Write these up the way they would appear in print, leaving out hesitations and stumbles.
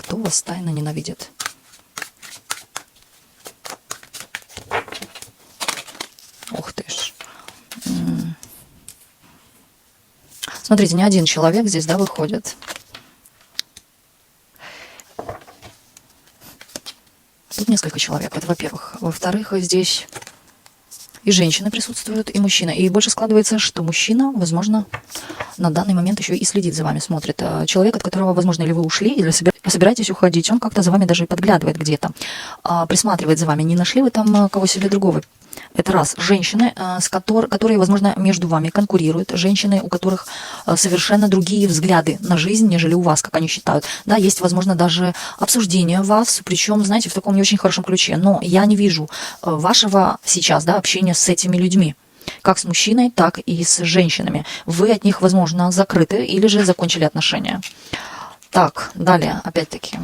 Кто вас тайно ненавидит? Ух ты ж. Смотрите, не один человек здесь, да, выходит. Тут несколько человек, это во-первых. Во-вторых, здесь и женщины присутствуют, и мужчина. И больше складывается, что мужчина, возможно, на данный момент еще и следит за вами, смотрит. Человек, от которого, возможно, или вы ушли, или собираетесь уходить, он как-то за вами даже и подглядывает где-то, присматривает за вами. Не нашли вы там кого себе другого? Это раз. Женщины, которые, возможно, между вами конкурируют. Женщины, у которых совершенно другие взгляды на жизнь, нежели у вас, как они считают. Да, есть, возможно, даже обсуждение вас, причем, знаете, в таком не очень хорошем ключе. Но я не вижу вашего сейчас, да, общения с этими людьми. Как с мужчиной, так и с женщинами. Вы от них, возможно, закрыты или же закончили отношения. Так, далее, опять-таки.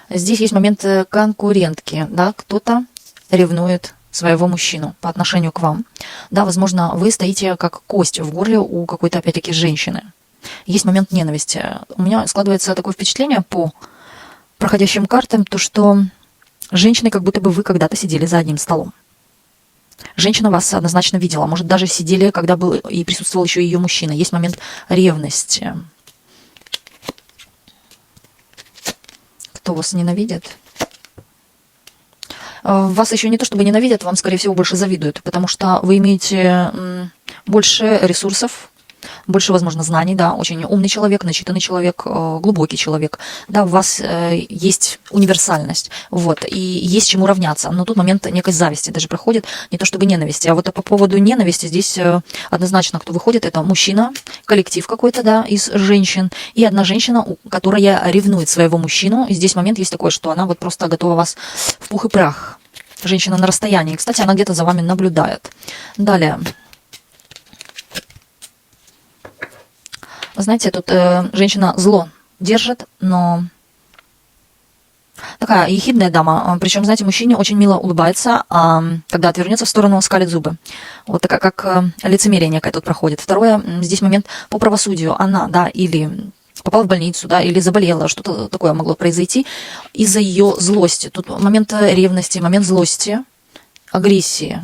Здесь есть момент конкурентки, да, кто-то ревнует своего мужчину по отношению к вам. Да, возможно, вы стоите как кость в горле у какой-то, опять-таки, женщины. Есть момент ненависти. У меня складывается такое впечатление по проходящим картам, то что женщины, как будто бы вы когда-то сидели за одним столом. Женщина вас однозначно видела. Может, даже сидели, когда был и присутствовал еще ее мужчина. Есть момент ревности. Кто вас ненавидит? Вас еще не то чтобы ненавидят, вам, скорее всего, больше завидуют, потому что вы имеете больше ресурсов, больше, возможно, знаний, да, очень умный человек, начитанный человек, глубокий человек, да, у вас есть универсальность, вот, и есть чему равняться, но тут момент некой зависти даже проходит, не то чтобы ненависти, а вот по поводу ненависти здесь однозначно, кто выходит, это мужчина, коллектив какой-то, да, из женщин, и одна женщина, которая ревнует своего мужчину, и здесь момент есть такой, что она вот просто готова вас в пух и прах, женщина на расстоянии, кстати, она где-то за вами наблюдает. Далее. Знаете, тут женщина зло держит, но такая ехидная дама. Причем, знаете, мужчине очень мило улыбается, а когда отвернется в сторону, скалит зубы. Вот такая, как лицемерие некое тут проходит. Второе, здесь момент по правосудию. Она, да, или попала в больницу, да, или заболела, что-то такое могло произойти из-за ее злости. Тут момент ревности, момент злости, агрессии.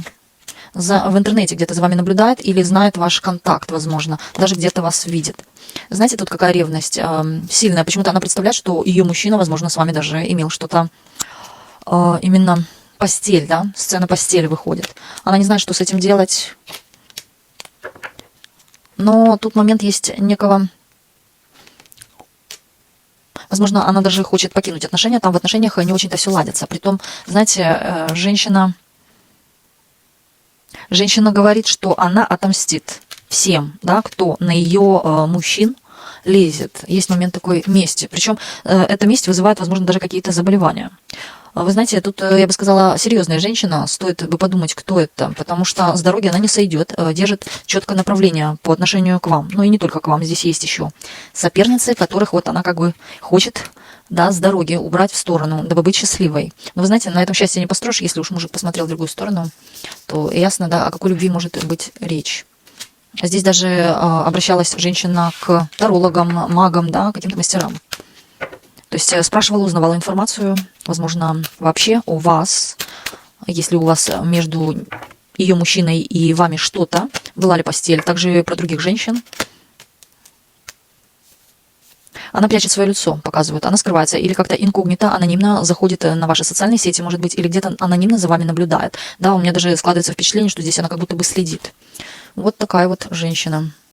В интернете где-то за вами наблюдает или знает ваш контакт, возможно, даже где-то вас видит. Знаете, тут какая ревность сильная. Почему-то она представляет, что ее мужчина, возможно, с вами даже имел что-то, именно постель, да, сцена постели выходит. Она не знает, что с этим делать. Но тут момент есть некого... Возможно, она даже хочет покинуть отношения, там в отношениях не очень-то все ладится. Притом, знаете, женщина говорит, что она отомстит всем, да, кто на ее мужчин лезет. Есть момент такой мести. Причем эта месть вызывает, возможно, даже какие-то заболевания. Вы знаете, тут, я бы сказала, серьезная женщина, стоит бы подумать, кто это, потому что с дороги она не сойдет, держит четкое направление по отношению к вам. Ну и не только к вам, здесь есть еще соперницы, которых вот она как бы хочет, да, с дороги убрать в сторону, дабы быть счастливой. Но вы знаете, на этом счастье не построишь, если уж мужик посмотрел в другую сторону, то ясно, да, о какой любви может быть речь. Здесь даже обращалась женщина к тарологам, магам, да, каким-то мастерам. То есть спрашивала, узнавала информацию, возможно, вообще о вас, если у вас между ее мужчиной и вами что-то, была ли постель, также про других женщин. Она прячет свое лицо, показывает, она скрывается, или как-то инкогнито, анонимно заходит на ваши социальные сети, может быть, или где-то анонимно за вами наблюдает. Да, у меня даже складывается впечатление, что здесь она как будто бы следит. Вот такая вот женщина.